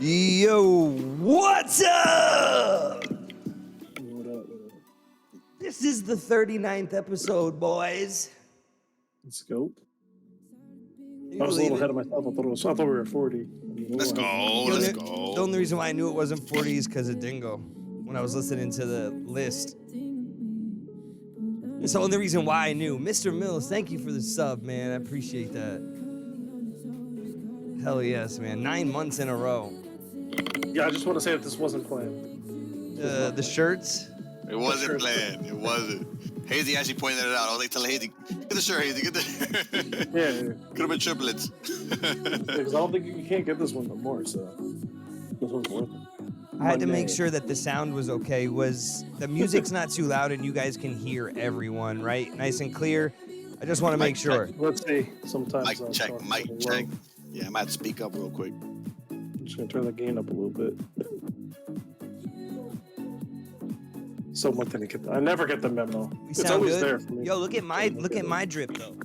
Yo, what's up? What up? This is the 39th episode, boys. Let's go. Can I was a believe little it? ahead of myself. I thought we were at 40. Let's go. The only reason why I knew it wasn't 40 is because of Dingo. When I was listening to the list. It's the only reason why I knew. Mr. Mills, thank you for the sub, man. I appreciate that. Hell yes, man. 9 months in a row. Yeah, I just want to say that this wasn't planned. The shirts. It wasn't planned. It wasn't. Hazy actually pointed it out. I was like, tell Hazy, get the shirt, Hazy, get the shirt. Yeah. Could have been triplets. Because I don't think you can't get this one no more, so this one's worth it. I had to make sure that the sound was okay. Was the music's not too loud and you guys can hear everyone, right? Nice and clear. I just want to make sure. Let's see. Sometimes Mic check, mic check. Yeah, I might speak up real quick. I'm just gonna turn the gain up a little bit. Someone didn't get that. I never get the memo. It's always there for me. Yo, look at my drip though.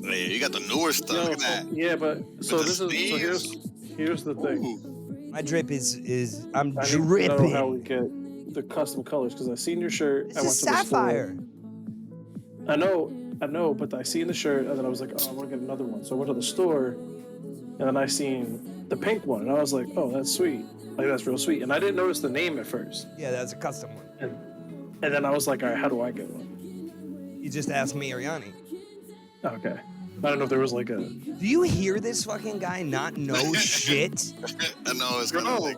Hey, you got the newer stuff. Look at that. Yeah, but so With this the is sleeves. here's the thing. Ooh. My drip is I'm I need to know dripping. how we get the custom colors because I seen your shirt. This I went is to the store. sapphire. I know, but I seen the shirt and then I was like, oh, I want to get another one. So I went to the store and then I seen the pink one and I was like, oh, that's sweet. Like that's real sweet. And I didn't notice the name at first. Yeah, that's a custom one. And then I was like, all right, how do I get one? You just asked me or Yanni. Okay. I don't know if there was like a. Do you hear this fucking guy not know shit? I know, it's kind of like,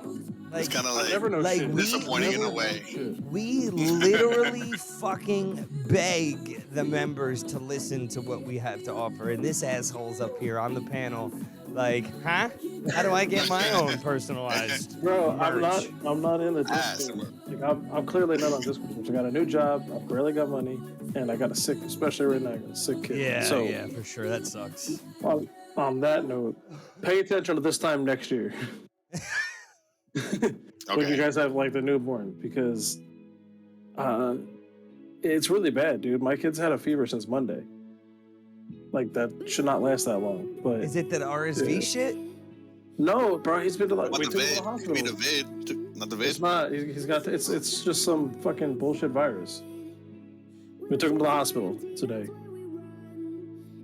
it's kind of I like, never know like shit. disappointing in a Never way. know shit. We literally fucking beg the members to listen to what we have to offer. And this asshole's up here on the panel like, huh? How do I get my own personalized Bro, merch? I'm not in the Discord. Like, I'm clearly not on Discord. I got a new job. I've barely got money, and I got a sick, especially right now, I got a sick kid. Yeah, so, yeah, for sure. That sucks. on that note, pay attention to this time next year. When you guys have like the newborn, because it's really bad, dude. My kid's had a fever since Monday. Like that should not last that long. But Is it that RSV shit? no, bro, he's been to like What, we the took him to vid? the You hospital. mean the vid? Not the vid? It's not. He's got. It's just some fucking bullshit virus. We took him to the hospital today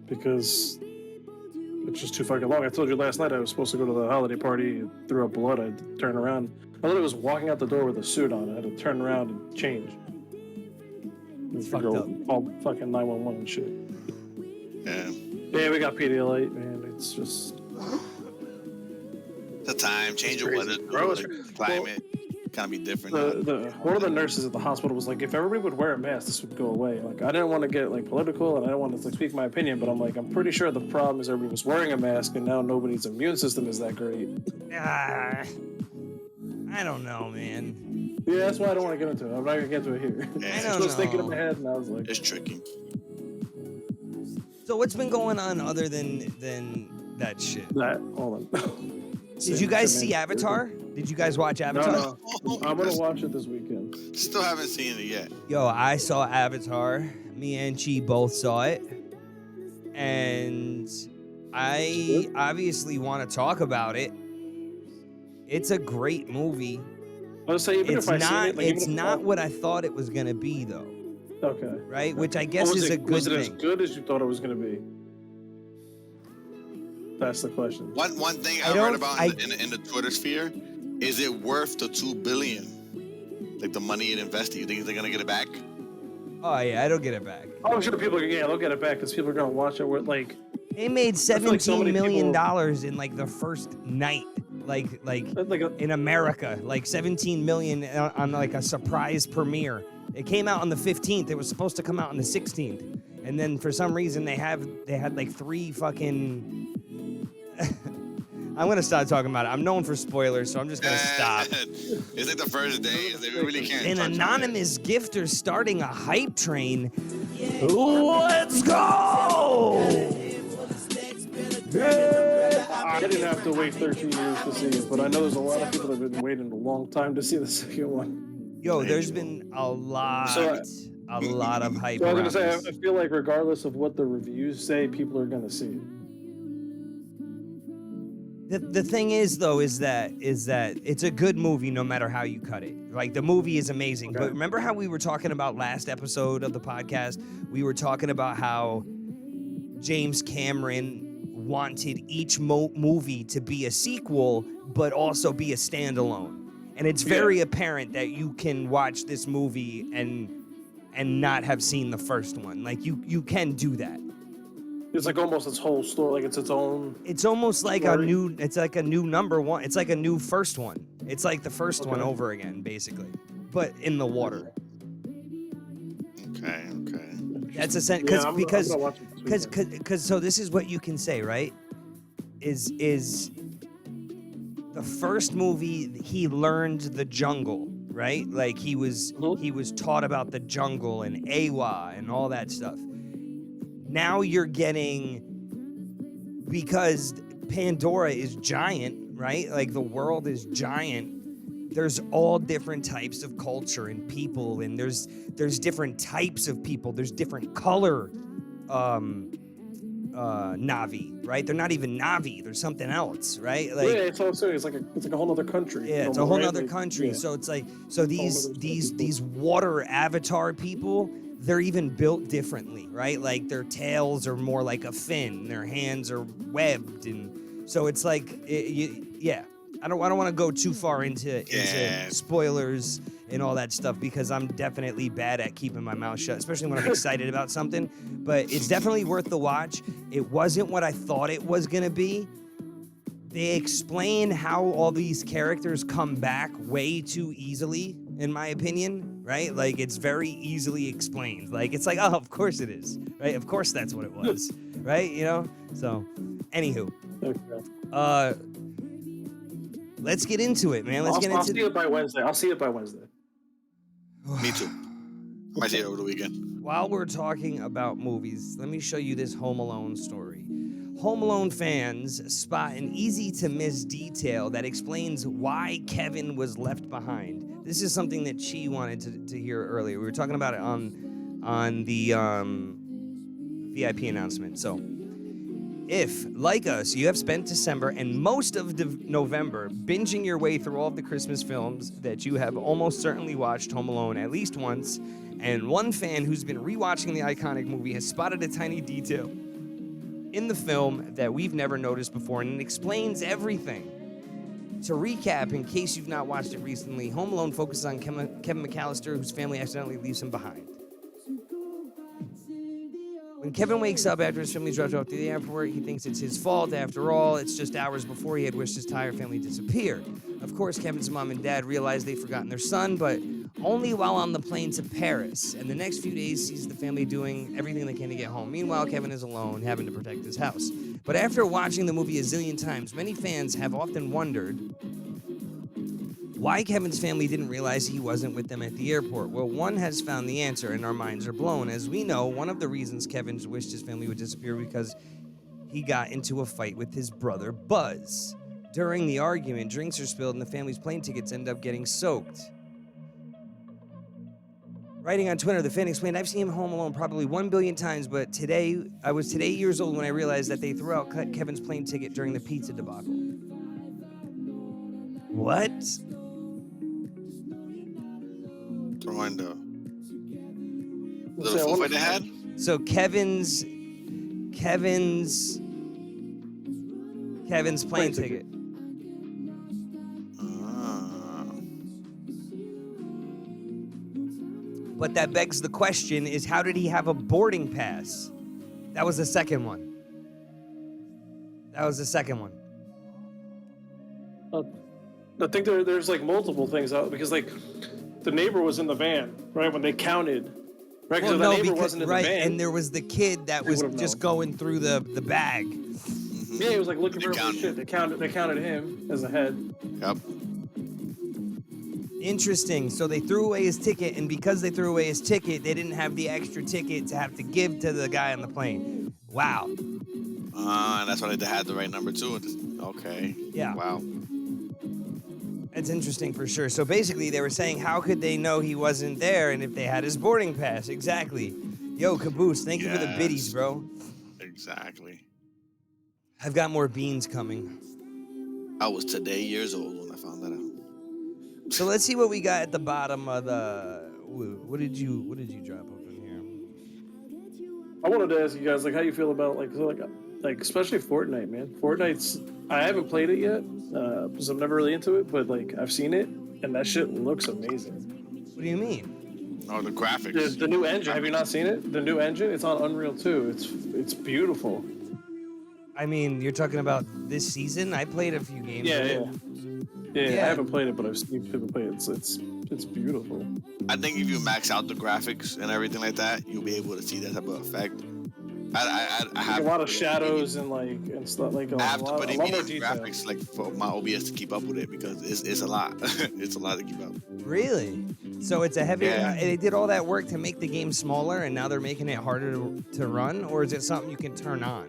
because it's just too fucking long. I told you last night I was supposed to go to the holiday party. Threw up blood. I had to turn around. I literally was walking out the door with a suit on. I had to turn around and change. It's fucked up. All fucking 911 and shit. Yeah. Yeah, we got Pedialyte, man. It's just. The time, change of crazy. weather, Bro, like, climate, kind of be different. One of the nurses at the hospital was like, if everybody would wear a mask, this would go away. Like, I didn't want to get like political and I didn't want to like, speak my opinion, but I'm like, I'm pretty sure the problem is everybody was wearing a mask and now nobody's immune system is that great. Ah, I don't know, man. Yeah, that's why I don't want to get into it. I'm not gonna get into it here. Yeah. I don't I was thinking in know. my head and I was like, It's tricky. So what's been going on other than that shit? that. Hold on. Did you guys see Avatar? Did you guys watch Avatar? No. I'm gonna watch it this weekend. Still haven't seen it yet. Yo, I saw Avatar. Me and Chi both saw it. And I obviously want to talk about it. It's a great movie. I was saying, even It's if I not seen it, like, it's even if not what I thought it was going to be though, Okay. right? Which I guess Was is it- a good Was it as thing. good as you thought it was gonna be? That's the question. One thing I I, don't- read about I- in the Twitter sphere, is it worth the $2 billion? Like the money it invested, you think they're gonna get it back? Oh yeah, I don't get it back. Oh, I'm sure people are, they'll get it back because people are gonna watch it. Where like, They made feel like so $17 many million people- dollars in like the first night, like in America, like 17 million on like a surprise premiere. It came out on the 15th. It was supposed to come out on the 16th, and then for some reason they had like 3 fucking. I'm gonna stop talking about it. I'm known for spoilers, so I'm just gonna stop. It's like the first day. They really can't. An touch on it. anonymous gifter starting a hype train. Let's go! I didn't have to wait 13 years to see it, but I know there's a lot of people that have been waiting a long time to see the second one. Yo, there's been a lot of hype. So I was around gonna say, this. I feel like regardless of what the reviews say, people are gonna see it. The thing is, though, is that it's a good movie no matter how you cut it. Like, the movie is amazing. Okay. But remember how we were talking about last episode of the podcast? We were talking about how James Cameron wanted each movie to be a sequel, but also be a standalone. And it's very apparent that you can watch this movie and not have seen the first one. Like, you can do that. It's like almost its whole story, like it's its own. It's almost like story. it's like a new number one. It's like a new first one. It's like the first one over again, basically, but in the water. Okay. That's a sense, because so this is what you can say, right? Is the first movie he learned the jungle, right? Like he was taught about the jungle and Awa and all that stuff. Now you're getting, because Pandora is giant, right? Like the world is giant. There's all different types of culture and people, and there's different types of people. There's different color Navi, right? They're not even Navi. They're something else, right? Like, it's also it's like a whole other country. Yeah, it's a whole other country. Yeah. So it's like these water avatar people. They're even built differently, right? Like their tails are more like a fin, their hands are webbed, and so it's like, I don't want to go too far into spoilers and all that stuff, because I'm definitely bad at keeping my mouth shut, especially when I'm excited about something. But it's definitely worth the watch. It wasn't what I thought it was gonna be. They explain how all these characters come back way too easily, in my opinion, right? Like, it's very easily explained. Like, it's like, oh, of course it is, right? Of course that's what it was, right? You know? So, anywho. Okay. Let's get into it, man. I'll see it by Wednesday. Me too. I might see it over the weekend. While we're talking about movies, let me show you this Home Alone story. Home Alone fans spot an easy-to-miss detail that explains why Kevin was left behind. This is something that Chi wanted to hear earlier. We were talking about it on the VIP announcement. So, if, like us, you have spent December and most of November binging your way through all of the Christmas films, that you have almost certainly watched Home Alone at least once, and one fan who's been rewatching the iconic movie has spotted a tiny detail in the film that we've never noticed before, and it explains everything. To recap, in case you've not watched it recently, Home Alone focuses on Kevin McAllister, whose family accidentally leaves him behind. When Kevin wakes up after his family dropped off to the airport, he thinks it's his fault. After all, it's just hours before he had wished his entire family disappeared. Of course, Kevin's mom and dad realize they've forgotten their son, but only while on the plane to Paris. And the next few days sees the family doing everything they can to get home. Meanwhile, Kevin is alone, having to protect his house. But after watching the movie a zillion times, many fans have often wondered why Kevin's family didn't realize he wasn't with them at the airport. Well, one has found the answer, and our minds are blown. As we know, one of the reasons Kevin wished his family would disappear because he got into a fight with his brother, Buzz. During the argument, drinks are spilled and the family's plane tickets end up getting soaked. Writing on Twitter, the fan explained, I've seen Home Alone probably 1 billion times, but I was 8 years old when I realized that they threw out Kevin's plane ticket during the pizza debacle. What? Throwing the little food fight they had? So Kevin's plane ticket. But that begs the question is, how did he have a boarding pass? That was the second one. I think there's like multiple things out, because like the neighbor was in the van, right, when they counted. Right, well, the neighbor wasn't in the van. And there was the kid that was just going through the bag. Yeah, he was like looking for shit. They counted him as a head. Yep. Interesting. So they threw away his ticket, and because they threw away his ticket, they didn't have the extra ticket to have to give to the guy on the plane. Wow. And that's why they had the right number too. Okay. Yeah. Wow. That's interesting for sure. So basically, they were saying, how could they know he wasn't there, and if they had his boarding pass? Exactly. Yo, Caboose, thank you for the biddies, bro. Exactly. I've got more beans coming. I was today years old when I found that out. So let's see what we got at the bottom of the. What did you drop up in here? I wanted to ask you guys like how you feel about like especially Fortnite, man. Fortnite's I haven't played it yet because I'm never really into it, but like I've seen it and that shit looks amazing. What do you mean? Oh, the graphics. The new engine. Have you not seen it? The new engine. It's on Unreal 2. It's beautiful. I mean, you're talking about this season. I played a few games. Yeah. I haven't played it, but I've seen people play it. It's beautiful. I think if you max out the graphics and everything like that, you'll be able to see that type of effect. I have a lot of shadows and stuff like I have to put in more detail. graphics like for my OBS to keep up with it because it's a lot. It's a lot to keep up. Really? So it's a heavy. Yeah. They did all that work to make the game smaller, and now they're making it harder to run, or is it something you can turn on?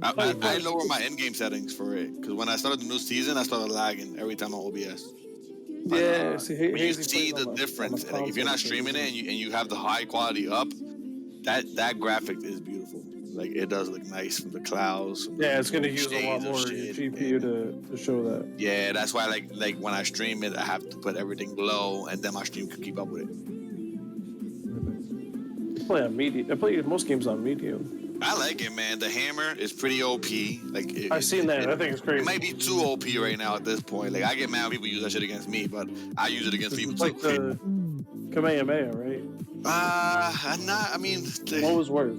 I lower my in-game settings for it because when I started the new season, I started lagging every time on OBS. Yeah, when you see the difference, like if you're not streaming it and you have the high quality up, that graphic is beautiful. Like it does look nice from the clouds. Yeah, it's gonna use a lot more GPU to show that. Yeah, that's why like when I stream it, I have to put everything low, and then my stream can keep up with it. I play on medium. I play most games on medium. I like it, man. The hammer is pretty OP. Like I've seen that. I think it's crazy. It might be too OP right now at this point. Like I get mad when people use that shit against me, but I use it against people it's like too. The Kamehameha, right? I mean, what was worse?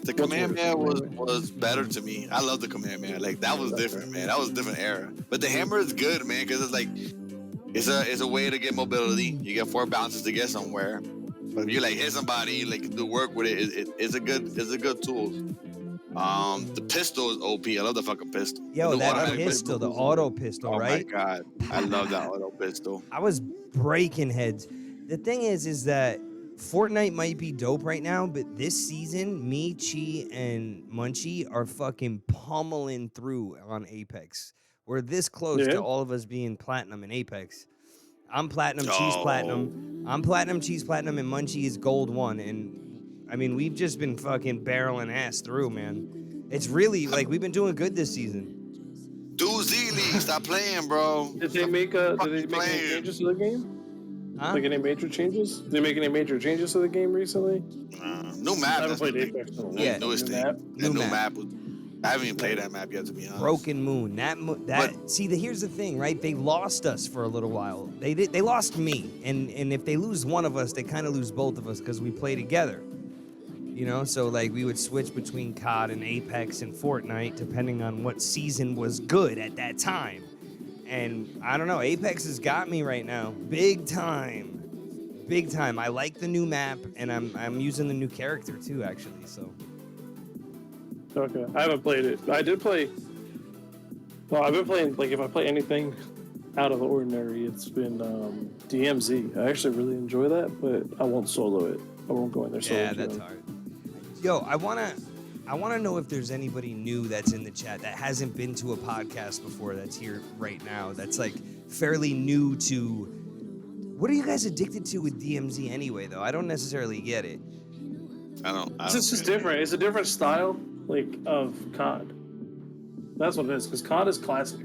The Kamehameha was better to me. I love the Kamehameha. Like that was different, man. That was a different era. But the hammer is good, man, because it's like it's a way to get mobility. You get 4 bounces to get somewhere. But if you like hit somebody, like do work with it, it's a good tool. The pistol is OP. I love the fucking pistol. Yo, that pistol, the auto pistol, right? Oh my god, I love that auto pistol. I was breaking heads. The thing is that Fortnite might be dope right now, but this season, me, Chi, and Munchie are fucking pummeling through on Apex. We're this close to all of us being platinum in Apex. I'm platinum, Chi's platinum. I'm platinum, Chi's platinum, and Munchie is gold 1. And I mean, we've just been fucking barreling ass through, man. It's really like we've been doing good this season. Do Z-League, stop playing, bro. Did they make any changes to the game? Huh? Like any major changes? Did they make any major changes to the game recently? New map. I haven't played Apex in a while. Yeah, newest thing. Map. New map. I haven't even played that map yet, to be honest. Broken Moon. Here's the thing, right? They lost us for a little while. They lost me, and if they lose one of us, they kind of lose both of us because we play together. You know, so like we would switch between COD and Apex and Fortnite depending on what season was good at that time. And I don't know, Apex has got me right now, big time. Big time. I like the new map, and I'm using the new character too, actually. So. Okay, I haven't played it. I did play. Well, I've been playing. Like, if I play anything out of the ordinary, it's been DMZ. I actually really enjoy that, but I won't solo it. I won't go in there solo. Yeah, that's hard. Yo, I wanna know if there's anybody new that's in the chat that hasn't been to a podcast before that's here right now. That's like fairly new to. What are you guys addicted to with DMZ anyway? Though I don't necessarily get it. It's just different. It's a different style. Like of COD. That's what it is, because COD is classic.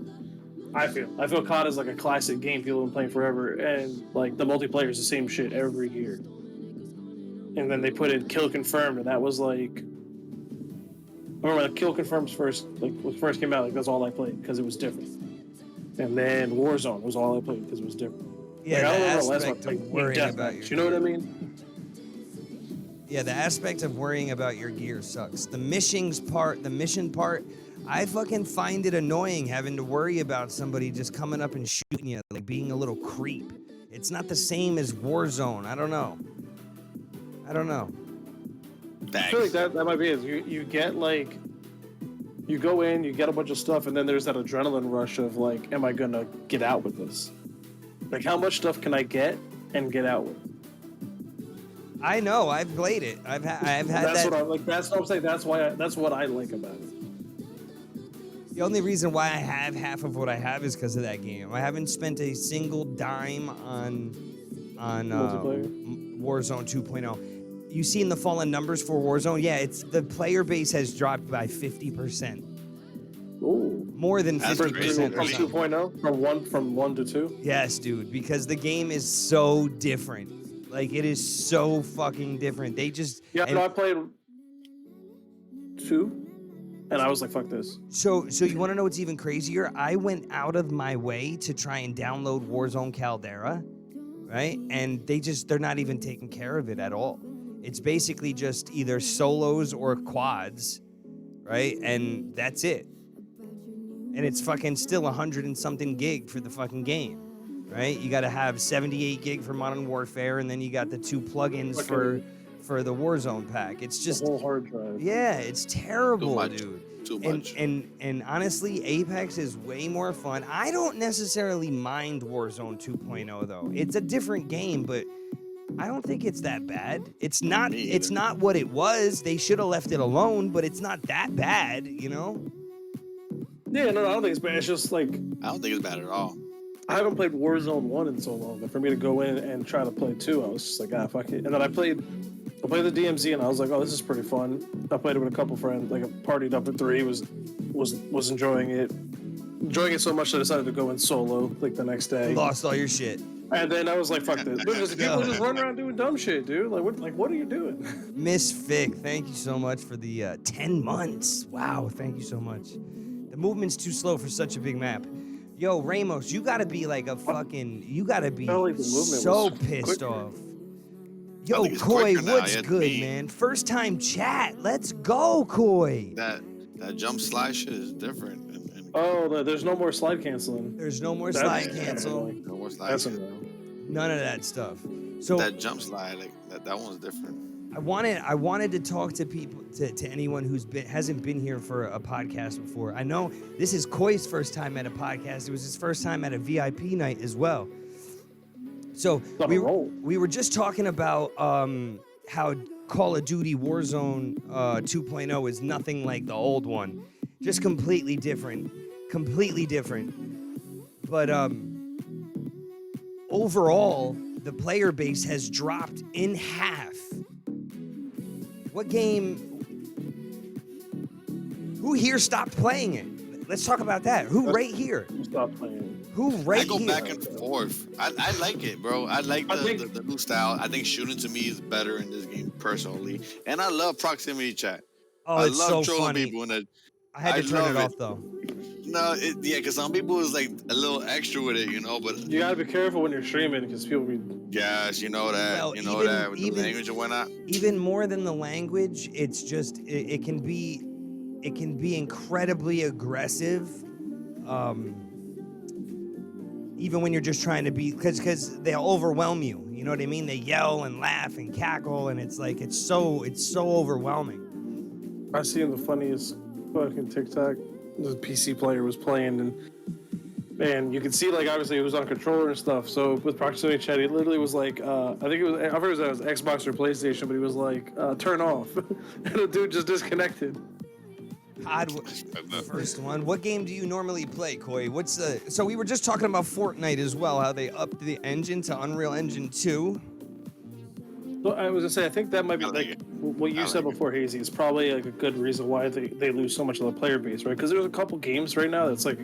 I feel COD is like a classic game people have been playing forever, and like the multiplayer is the same shit every year. And then they put in Kill Confirmed, and that was like, I remember Kill Confirmed first came out, like that's all I played because it was different. And then Warzone was all I played because it was different. Yeah, like, the I don't know aspect of worrying about your you know what I mean? Yeah, the aspect of worrying about your gear sucks. The mission part, I fucking find it annoying having to worry about somebody just coming up and shooting you, like being a little creep. It's not the same as Warzone. I don't know. I feel like that might be it. You get like, you go in, you get a bunch of stuff, and then there's that adrenaline rush of like, am I gonna get out with this? Like, how much stuff can I get and get out with? I know. I've played it. I've had that's that. What I'm like. That's what I'm saying. That's what I like about it. The only reason why I have half of what I have is because of that game. I haven't spent a single dime on Warzone 2.0. You seen the fallen numbers for Warzone? Yeah, it's the player base has dropped by 50%. Ooh. More than That's 50% From or something. 2.0? From 1 to 2? Yes, dude, because the game is so different. Like, it is so fucking different. They just... Yeah, and no, I played 2, and I was like, fuck this. so you want to know what's even crazier? I went out of my way to try and download Warzone Caldera, right? And they're not even taking care of it at all. It's basically just either solos or quads, right? And that's it. And it's fucking still 100 and something gig for the fucking game, right? You got to have 78 gig for Modern Warfare, and then you got the 2 plugins for the Warzone pack. It's just the whole hard drive. Yeah, it's terrible, Too much. dude. Too much. And honestly, Apex is way more fun. I don't necessarily mind Warzone 2.0 though. It's a different game, but I don't think it's that bad. It's not what it was. They should have left it alone, but it's not that bad, you know? Yeah, no, I don't think it's bad. It's just like I don't think it's bad at all. I haven't played Warzone 1 in so long, but for me to go in and try to play 2, I was just like, fuck it. And then I played the DMZ, and I was like, oh, this is pretty fun. I played it with a couple friends, like, partied up at 3, was enjoying it so much that I decided to go in solo, like, the next day. Lost all your shit. And then I was like, fuck this. People just run around doing dumb shit, dude. What are you doing? Miss Fick, thank you so much for the 10 months. Wow, thank you so much. The movement's too slow for such a big map. Yo, Ramos, you gotta be like you gotta be so pissed off. Yo, Koi, what's good, man? First time chat. Let's go, Koi. That jump slide shit is different. Oh, there's no more slide canceling. There's no more slide cancel. No more slide. That's none of that stuff. So that jump slide, like that one's different. I wanted to talk to people, to anyone hasn't been here for a podcast before. I know this is Koi's first time at a podcast. It was his first time at a VIP night as well. So we were just talking about how Call of Duty Warzone 2.0 is nothing like the old one, just completely different. But overall, the player base has dropped in half. What game? Who here stopped playing it? Let's talk about that. Who right here? Who stopped playing it? Who right here? I go back and forth. I like it, bro. I like the new style. I think shooting to me is better in this game personally, and I love proximity chat. Oh, it's so funny. People I had to turn it off though. No, because some people is like a little extra with it, you know. But you gotta be careful when you're streaming because people be. Yes, you know that. Well, with the language and whatnot. Even more than the language, it's just it can be incredibly aggressive. Even when you're just trying to be, because they'll overwhelm you. You know what I mean? They yell and laugh and cackle, and it's like it's so overwhelming. I seen the funniest fucking TikTok. The PC player was playing, and you could see, like, obviously it was on controller and stuff. So with proximity chat, he literally was like, I think it was Xbox or PlayStation, but he was like, turn off, and the dude just disconnected. Odd first one. What game do you normally play, Koi? So we were just talking about Fortnite as well, how they upped the engine to Unreal Engine 2. So I was gonna say, I think that might be like what you said before, Hazy. It's probably like a good reason why they lose so much of the player base, right? Because there's a couple games right now that's like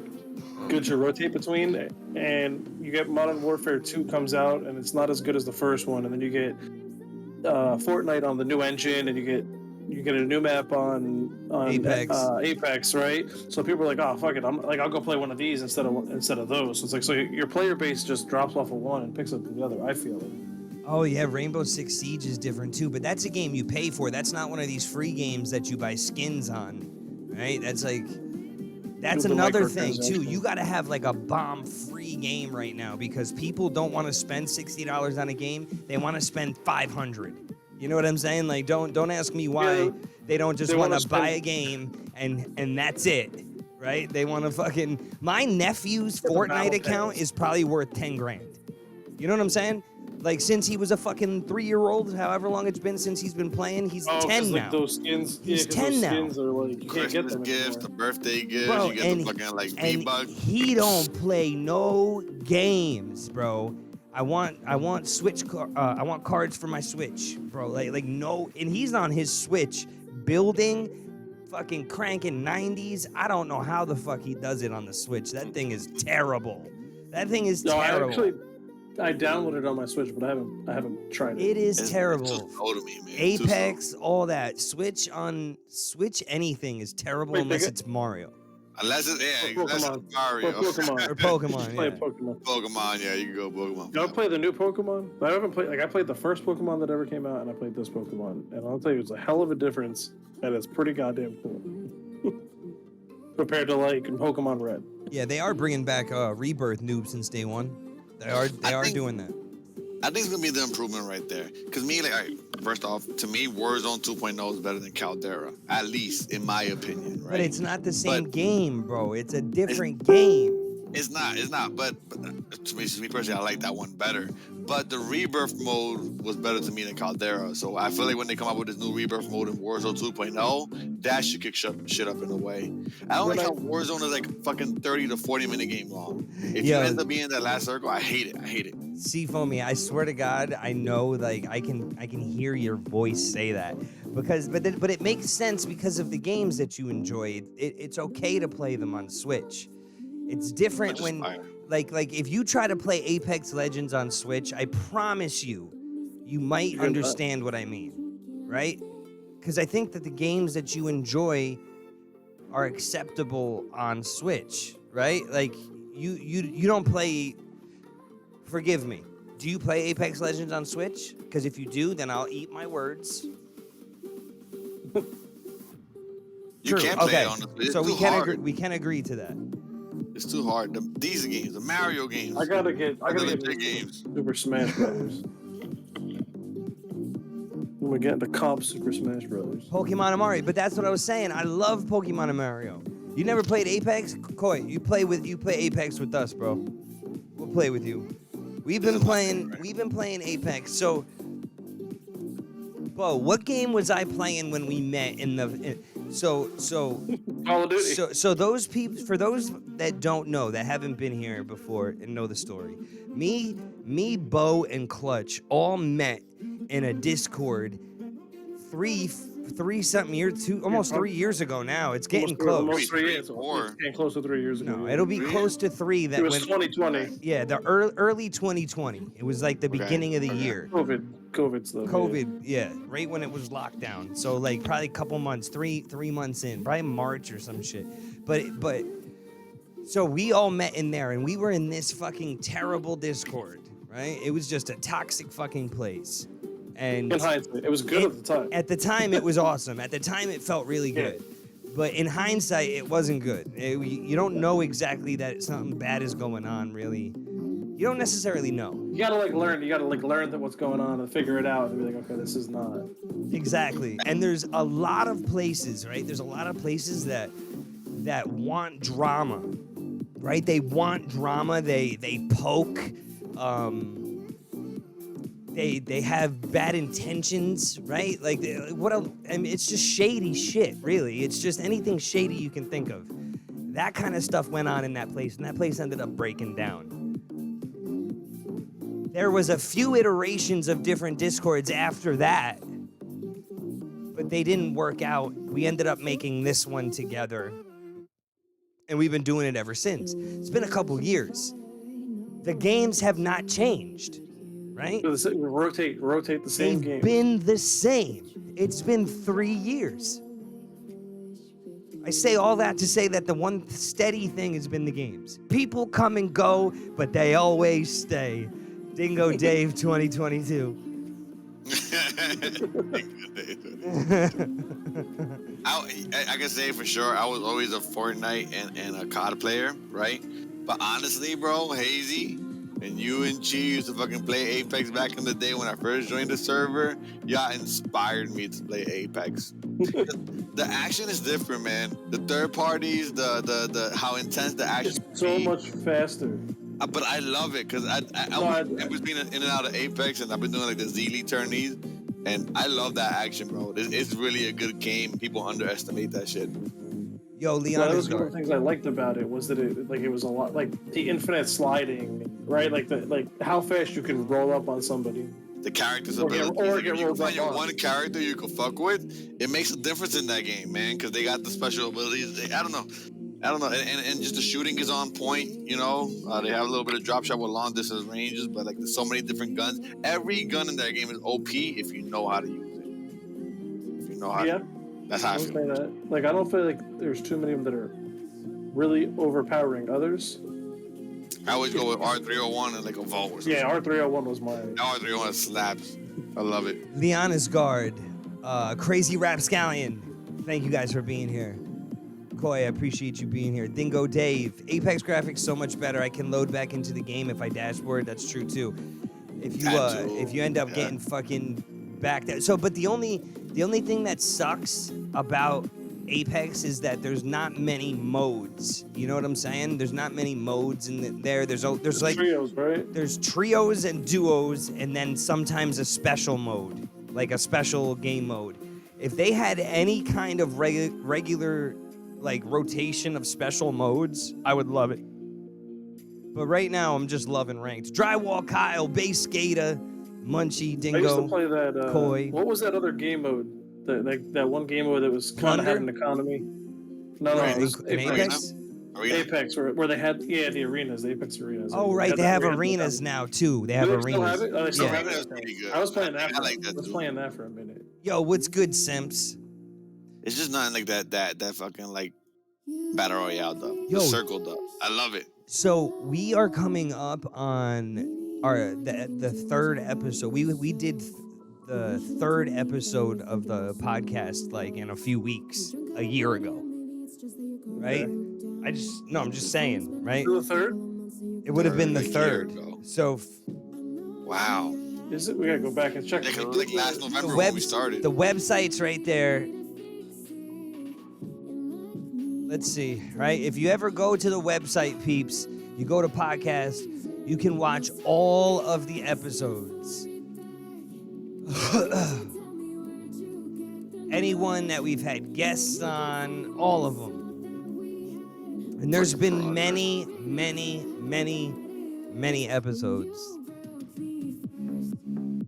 good to rotate between, and you get Modern Warfare 2 comes out, and it's not as good as the first one, and then you get Fortnite on the new engine, and you get a new map on Apex, right? So people are like, oh fuck it, I'll go play one of these instead of those. So it's like, so your player base just drops off of one and picks up the other. I feel it. Oh yeah, Rainbow Six Siege is different too, but that's a game you pay for. That's not one of these free games that you buy skins on, right? That's another thing too. You got to have like a bomb-free game right now because people don't want to spend $60 on a game. They want to spend $500. You know what I'm saying? Like, don't ask me why they don't just want to buy a game and that's it, right? They want to fucking. My nephew's Fortnite account is probably worth $10,000. You know what I'm saying? Like, since he was a fucking 3-year-old, however long it's been since he's been playing, he's 10 now. Like those skins, he's 10 now. Skins are like, you can't get them gifts, the birthday gifts, bro, you get the fucking like V-Bucks. He don't play no games, bro. I want Switch. I want cards for my Switch, bro. Like no, and he's on his Switch building fucking cranking 90s. I don't know how the fuck he does it on the Switch. That thing is terrible. That thing is terrible. I downloaded it on my Switch, but I haven't tried it. It is terrible. It's too slow to me, man. Apex, all that. Switch anything is terrible unless it's Mario. Unless it's Mario. Or Pokemon. Or Pokemon, Play yeah. Pokemon, yeah, you can go Pokemon. I play the new Pokemon. I haven't played. Like I played the first Pokemon that ever came out, and I played this Pokemon, and I'll tell you, it's a hell of a difference, and it's pretty goddamn cool compared to like Pokemon Red. Yeah, they are bringing back Rebirth noobs since day one. They are doing that. I think it's gonna be the improvement right there. Cause me, like, all right, first off, to me, Warzone 2.0 is better than Caldera, at least in my opinion, right? But it's not the same game, bro. It's a different game. It's not. But to me personally, I like that one better. But the Rebirth mode was better to me than Caldera. So I feel like when they come out with this new Rebirth mode in Warzone 2.0, that should kick shit up in a way. I don't like how Warzone is like fucking 30 to 40 minute game long. If you end up being in that last circle, I hate it. See, Foamy, I swear to God, I know, like, I can hear your voice say that but it makes sense because of the games that you enjoy. It's okay to play them on Switch. It's different when, like if you try to play Apex Legends on Switch, I promise you might understand what I mean, right? Because I think that the games that you enjoy are acceptable on Switch, right? Like you don't play. Forgive me. Do you play Apex Legends on Switch? Because if you do, then I'll eat my words. You can't play it on the Switch. So we can agree to that. It's too hard. These games, the Mario games. I gotta get games. Super Smash Brothers. We're getting the comp Super Smash Brothers. Pokemon and Mario, but that's what I was saying. I love Pokemon and Mario. You never played Apex? Koi, you play Apex with us, bro. We'll play with you. We've been playing Apex. So, Bo, what game was I playing when we met in the? So Call of Duty. So those people, for those that don't know, that haven't been here before and know the story, me, Bo, and Clutch all met in a Discord almost 3 years ago now. It's getting close. Almost 3 years. It's getting close to 3 years ago. No, it'll be close to 3. It was 2020. Yeah, the early 2020. It was like the beginning of the year. COVID stuff. COVID, yeah, right when it was locked down. So like probably a couple months, three months in, probably March or some shit. But so we all met in there, and we were in this fucking terrible Discord, right? It was just a toxic fucking place. And in hindsight, it was good at the time. At the time, it was awesome. At the time, it felt really good. Yeah. But in hindsight, it wasn't good. You don't know exactly that something bad is going on, really. You don't necessarily know. You gotta learn. You gotta learn that what's going on and figure it out and be like, okay, this is not. Exactly. And there's a lot of places, right? There's a lot of places that want drama, right? They want drama. They poke. They have bad intentions, right? Like it's just shady shit, really. It's just anything shady you can think of. That kind of stuff went on in that place, and that place ended up breaking down. There was a few iterations of different Discords after that, but they didn't work out. We ended up making this one together, and we've been doing it ever since. It's been a couple years. The games have not changed. Right? Rotate the same game. They've been the same. It's been 3 years. I say all that to say that the one steady thing has been the games. People come and go, but they always stay. Dingo Dave 2022. I can say for sure I was always a Fortnite and a COD player, right? But honestly, bro, Hazy, and you and Chi used to fucking play Apex back in the day when I first joined the server. Y'all inspired me to play Apex. The action is different, man. The third parties, the how intense the action is. So much faster. But I love it because I was being in and out of Apex, and I've been doing like the Z-League tourneys, and I love that action, bro. It's really a good game. People underestimate that shit. Yo, Leon, that was one of the things I liked about it was that it was a lot like the infinite sliding, right? Like how fast you can roll up on somebody. the character's Or get- abilities. or If get you rolled find up your on. one character you can fuck with, it makes a difference in that game, man. Because they got the special abilities. I don't know. And just the shooting is on point. You know, they have a little bit of drop shot with long distance ranges, but like there's so many different guns. Every gun in that game is OP if you know how to use it. If you know how. Yeah, That's how I I'll feel. say that. Like, I don't feel like there's too many of them that are really overpowering others. I always go with R301 and like a vault or something. Yeah, R301 was mine. R301 slaps. I love it. Leonis Guard, Crazy Rapscallion. Thank you guys for being here. Koi, I appreciate you being here. Dingo Dave, Apex graphics so much better. I can load back into the game if I dashboard. That's true too. If you end up getting fucking back there. So, but the only thing that sucks about Apex is that there's not many modes. You know what I'm saying? There's not many modes in there. There's like trios, right? There's trios and duos, and then sometimes a special mode, like a special game mode. If they had any kind of regular like rotation of special modes, I would love it. But right now, I'm just loving ranked. Drywall Kyle, Base Skater, Munchie, Dingo, I used to play that. Koi. What was that other game mode? That one game mode that was kind of had an economy. No, Right, it was in Apex? Apex, where they had the arenas, the Apex arenas. Oh, right, they have arenas now too. They have Do arenas. Still have it? Oh, they still Yeah. have it? Pretty good. I was playing that. I like that I was too. playing that for a minute. Yo, what's good, Simps? It's just nothing like that fucking like battle royale though. Yo. The circle though. I love it. So we are coming up on the third episode. We did the third episode of the podcast like in a few weeks, a year ago, right? I'm just saying, right? The third? It would have been the A year third. ago. So Wow. Is it? We gotta go back and check. Like last the November when we started. the website's right there. Let's see, right? If you ever go to the website, peeps, you go to podcast, you can watch all of the episodes. Anyone that we've had guests on, all of them. And there's been many, many, many, many episodes.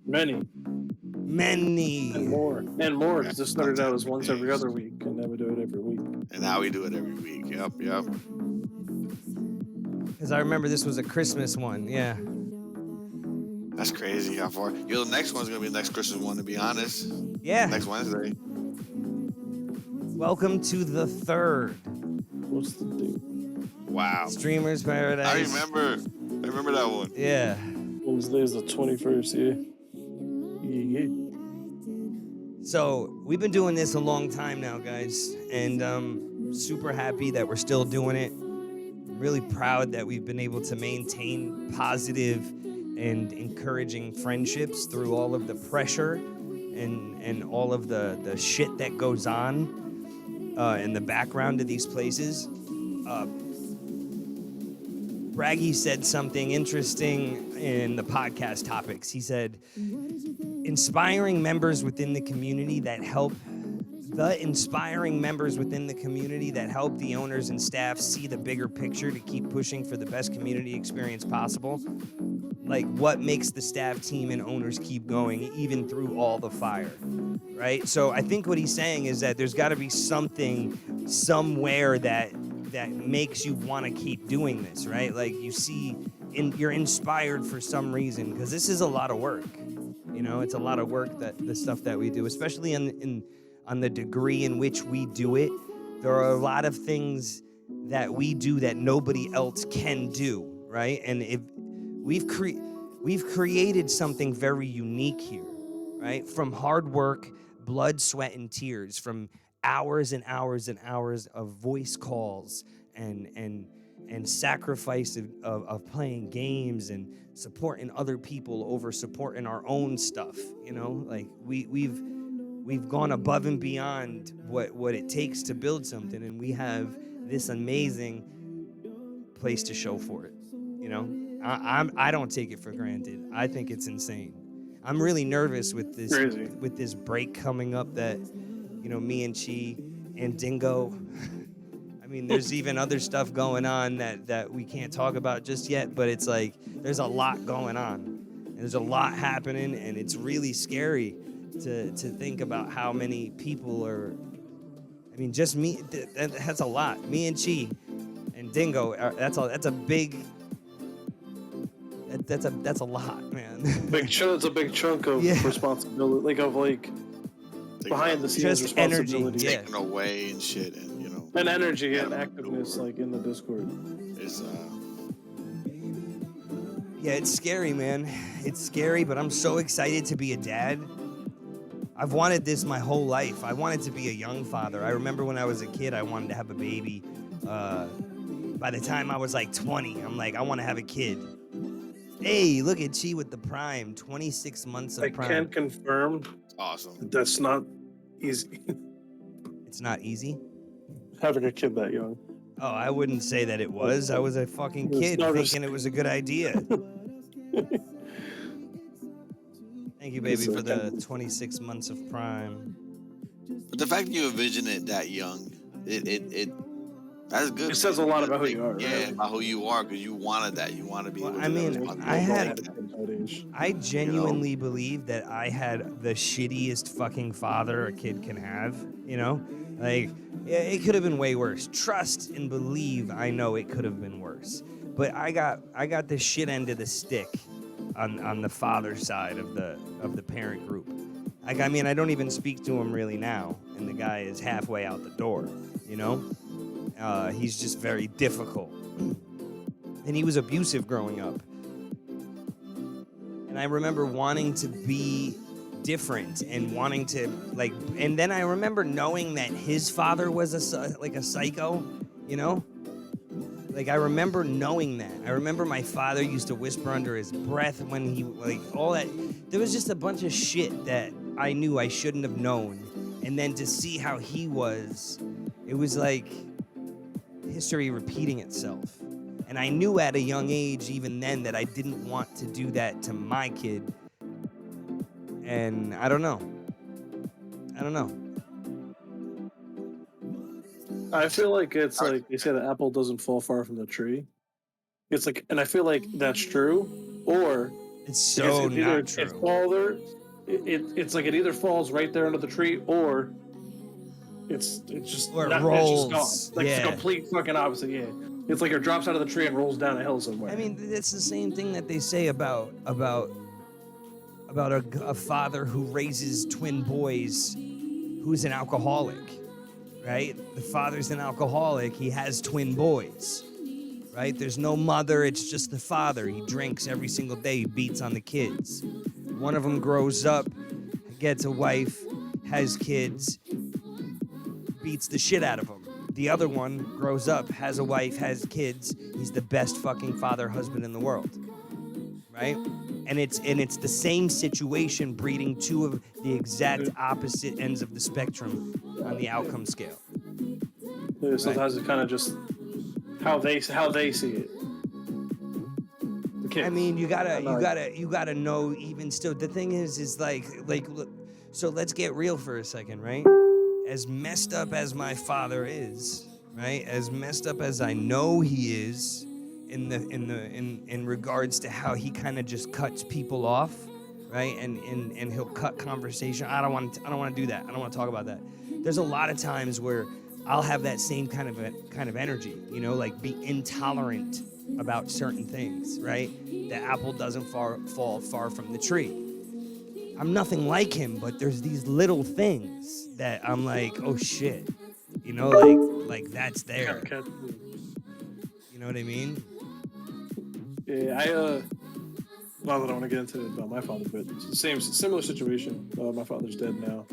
Many. And more. And more, because it started out as once every other week, and now we do it every week. And now we do it every week. Yep. Because I remember this was a Christmas one, yeah. That's crazy how far. Yo, the next one's gonna be the next Christmas one, to be honest. Yeah. Next Wednesday. Welcome to the third. What's the date? Wow. Streamers Paradise. I remember that one. Yeah. Wednesday is the 21st, yeah. So we've been doing this a long time now, guys, and super happy that we're still doing it. Really proud that we've been able to maintain positive and encouraging friendships through all of the pressure and all of the shit that goes on in the background of these places. Braggy said something interesting in the podcast topics. He said, inspiring members within the community that help the owners and staff see the bigger picture to keep pushing for the best community experience possible. Like, what makes the staff team and owners keep going even through all the fire, right? So I think what he's saying is that there's got to be something somewhere that makes you want to keep doing this, right? Like, you're inspired for some reason, because this is a lot of work. You know, it's a lot of work, that the stuff that we do, especially on the degree in which we do it. There are a lot of things that we do that nobody else can do, right? And if we've created something very unique here, right? From hard work, blood, sweat, and tears, from hours and hours and hours of voice calls and sacrifice of playing games and supporting other people over supporting our own stuff. You know, like we've gone above and beyond what it takes to build something, and we have this amazing place to show for it. You know, I don't take it for granted. I think it's insane. I'm really nervous with this break coming up that, you know, me and Chi and Dingo. I mean, there's even other stuff going on that we can't talk about just yet, but it's like there's a lot going on. And There's a lot happening, and it's really scary to think about how many people are. I mean, just me. That's a lot. Me and Chi and Dingo. That's a big. That's a lot, man. It's a big chunk of responsibility, behind the scenes just responsibility, energy, taken away and shit, and and energy and activeness, in the Discord. It's Yeah, it's scary, man. It's scary, but I'm so excited to be a dad. I've wanted this my whole life. I wanted to be a young father. I remember when I was a kid, I wanted to have a baby. By the time I was like 20, I'm like, I want to have a kid. Hey, look at Chi with the prime. 26 months of prime. I can confirm. awesome. That's not easy. It's not easy? Having a kid that young. Oh, I wouldn't say that it was. I was a fucking kid thinking it was a good idea. Thank you, baby, for the 26 months of prime. But the fact that you envision it that young, it that's good. It says a lot about who you are. Yeah, about who you are, because you wanted that. You want to be. Well, able I to mean, I genuinely believe that I had the shittiest fucking father a kid can have. Like, yeah, it could have been way worse. Trust and believe. I know it could have been worse, but I got the shit end of the stick on the father side of the parent group. Like, I mean, I don't even speak to him really now, and the guy is halfway out the door. He's just very difficult, and he was abusive growing up. And I remember wanting to be different and wanting to and then I remember knowing that his father was a psycho, I remember knowing that. I remember my father used to whisper under his breath when he all that. There was just a bunch of shit that I knew I shouldn't have known, and then to see how he was, it was like history repeating itself. And I knew at a young age, even then, that I didn't want to do that to my kid. And I don't know. I feel like it's like they say the apple doesn't fall far from the tree. It's like, and I feel like that's true, or it's so not true. It's like it either falls right there under the tree, or it's just or it rolls. It's just gone. It's the complete fucking opposite. Yeah, it's like it drops out of the tree and rolls down a hill somewhere. I mean, it's the same thing that they say about a father who raises twin boys, who's an alcoholic, right? The father's an alcoholic. He has twin boys, right? There's no mother. It's just the father. He drinks every single day. He beats on the kids. One of them grows up, gets a wife, has kids, beats the shit out of him. The other one grows up, has a wife, has kids. He's the best fucking father, husband in the world, right? And it's the same situation, breeding two of the exact opposite ends of the spectrum on the outcome scale. Yeah, sometimes it's kind of just how they see it. I mean, you gotta know. Even still, the thing is like, look, so let's get real for a second, right? As messed up as my father is, right? As messed up as I know he is, in regards to how he kind of just cuts people off, right? And he'll cut conversation. I don't want to do that. I don't want to talk about that. There's a lot of times where I'll have that same kind of energy, like be intolerant about certain things, right? The apple doesn't fall far from the tree. I'm nothing like him, but there's these little things that I'm like, oh shit, like that's there. You know what I mean? Yeah, not that I want to get into it about my father, but it's the similar situation. My father's dead now,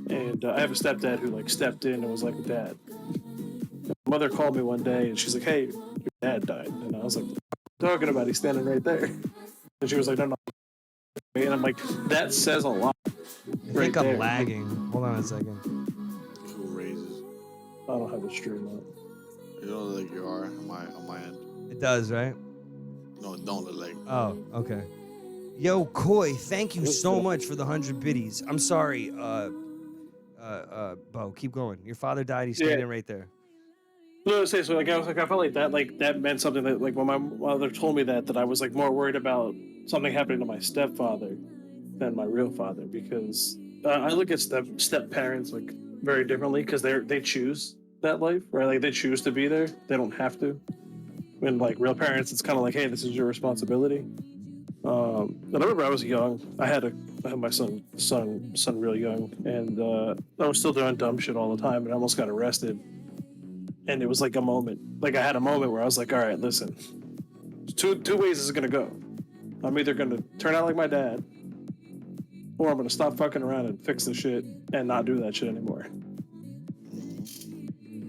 and I have a stepdad who stepped in and was like a dad. My mother called me one day and she's like, "Hey, your dad died," and I was like, "Talking about? He's standing right there." And she was like, "No." And I'm like, that says a lot. I think I'm lagging. Hold on a second. Who raises? I don't have the stream up. You don't look like you are on my end. It does, right? No, it don't look like. Oh, okay. Yo, Koi, thank you so much for the 100 biddies. I'm sorry, Bo, keep going. Your father died. He's standing right there. No, so I felt like that meant something that when my mother told me that I was more worried about something happening to my stepfather than my real father, because I look at step parents like very differently, because they choose that life, right? Like they choose to be there. They don't have to. When like real parents, it's kind of like, hey, this is your responsibility. And I remember I was young. I had my son real young, and I was still doing dumb shit all the time, and I almost got arrested. And it was like a moment. Like I had a moment where I was like, all right, listen, two ways this is gonna go. I'm either gonna turn out like my dad, or I'm gonna stop fucking around and fix the shit and not do that shit anymore.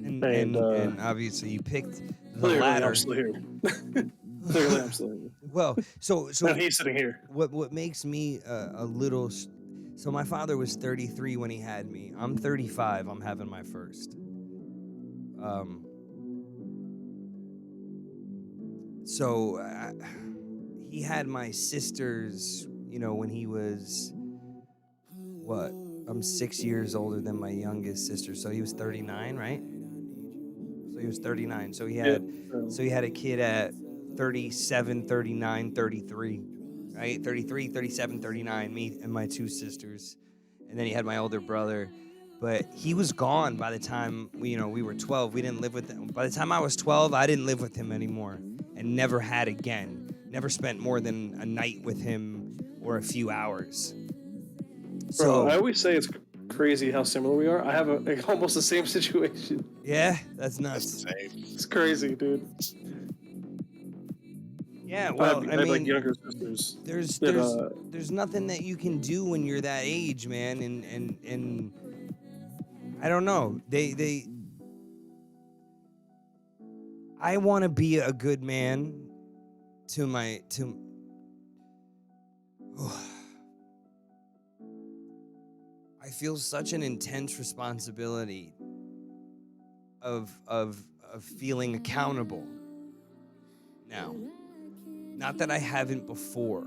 And obviously you picked the clearly latter. I'm still here. Clearly I'm still here. Well, so and he's sitting here. What makes me a little. So my father was 33 when he had me. I'm 35. I'm having my first. He had my sisters, you know, when he was, what? I'm 6 years older than my youngest sister, so he was 39, right? So he was 39. So he had a kid at 37, 39, 33, right? 33, 37, 39, me and my two sisters. And then he had my older brother. But he was gone by the time we were 12. We didn't live with him. By the time I was 12, I didn't live with him anymore, and never had again. Never spent more than a night with him or a few hours. Bro, I always say it's crazy how similar we are. I have almost the same situation. Yeah, that's nuts. It's crazy, dude. Yeah, well, I mean, like younger sisters. There's nothing that you can do when you're that age, man, and I don't know. I want to be a good man I feel such an intense responsibility of feeling accountable now. Not that I haven't before,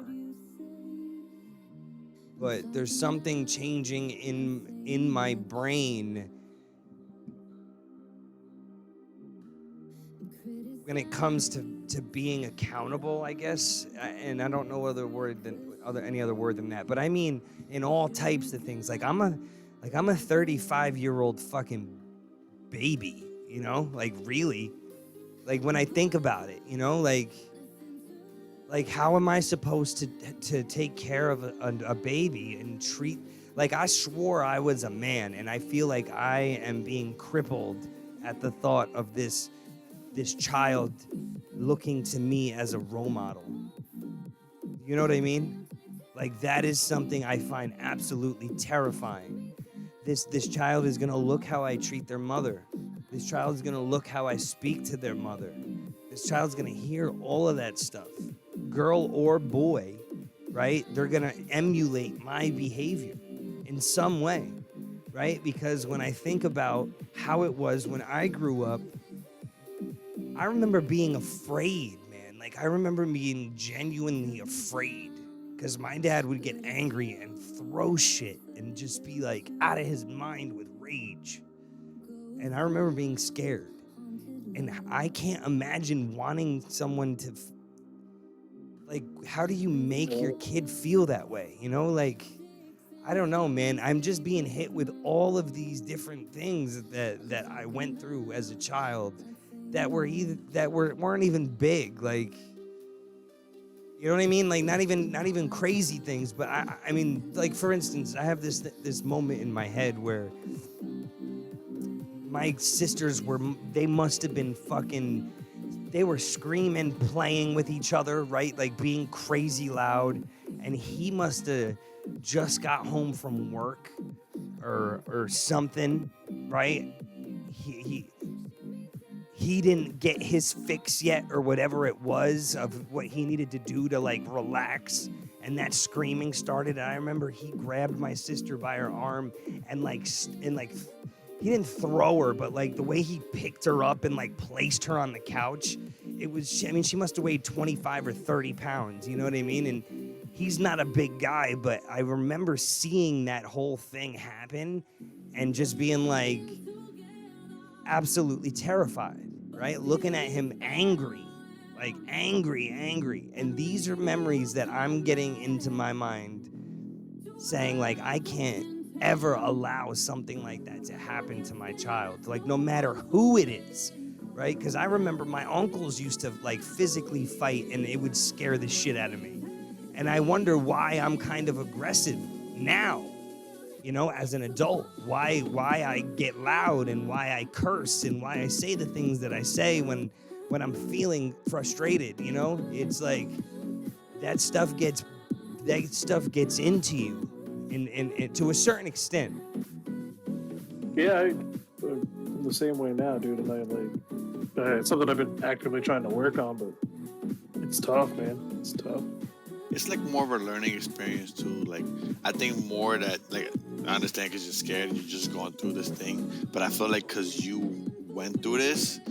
but there's something changing in my brain when it comes to being accountable, I guess. And I don't know any other word than that. But I mean, in all types of things. Like I'm a 35-year-old fucking baby, you know? Like really. Like when I think about it, you know, like how am I supposed to take care of a baby and treat, like I swore I was a man, and I feel like I am being crippled at the thought of this child looking to me as a role model. You know what I mean? Like that is something I find absolutely terrifying. This child is gonna look how I treat their mother. This child is gonna look how I speak to their mother. This child's gonna hear all of that stuff. Girl or boy, right? They're gonna emulate my behavior in some way, right? Because when I think about how it was when I grew up, I remember being afraid, man. Like I remember being genuinely afraid because my dad would get angry and throw shit and just be like out of his mind with rage. And I remember being scared. And I can't imagine wanting someone to, like, how do you make your kid feel that way? You know, like, I don't know, man. I'm just being hit with all of these different things that I went through as a child that weren't even big. Like, you know what I mean? Like, not even crazy things. But I mean, like, for instance, I have this moment in my head where my sisters they must have been they were screaming, playing with each other, right? Like being crazy loud. And he must have just got home from work or something, right? He didn't get his fix yet or whatever it was of what he needed to do to like relax. And that screaming started. And I remember he grabbed my sister by her arm and he didn't throw her, but like the way he picked her up and like placed her on the couch, she must have weighed 25 or 30 pounds, you know what I mean? And he's not a big guy, but I remember seeing that whole thing happen and just being like absolutely terrified, right? Looking at him angry like angry. And these are memories that I'm getting into my mind saying like, I can't ever allow something like that to happen to my child, like no matter who it is, right? Because I remember my uncles used to like physically fight and it would scare the shit out of me. And I wonder why I'm kind of aggressive now, you know, as an adult, why I get loud and why I curse and why I say the things that I say when I'm feeling frustrated, you know? It's like that stuff gets into you in to a certain extent. Yeah, I'm the same way now, dude. And I like, it's something I've been actively trying to work on, but it's tough, man. It's tough. It's like more of a learning experience too. Like I think more that like I understand because you're scared and you're just going through this thing, but I feel like because you went through this,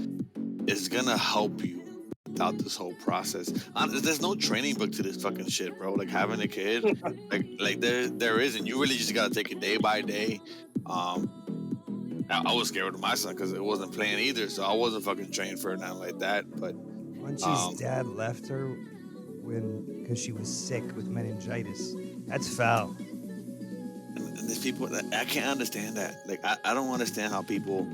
it's gonna help you out this whole process. There's no training book to this fucking shit, bro. Like having a kid, like there isn't. You really just gotta take it day by day. I was scared of my son because it wasn't playing either, so I wasn't fucking trained for nothing like that. But Munchie's dad left her because she was sick with meningitis. That's foul. And there's people that I can't understand that. Like I don't understand how people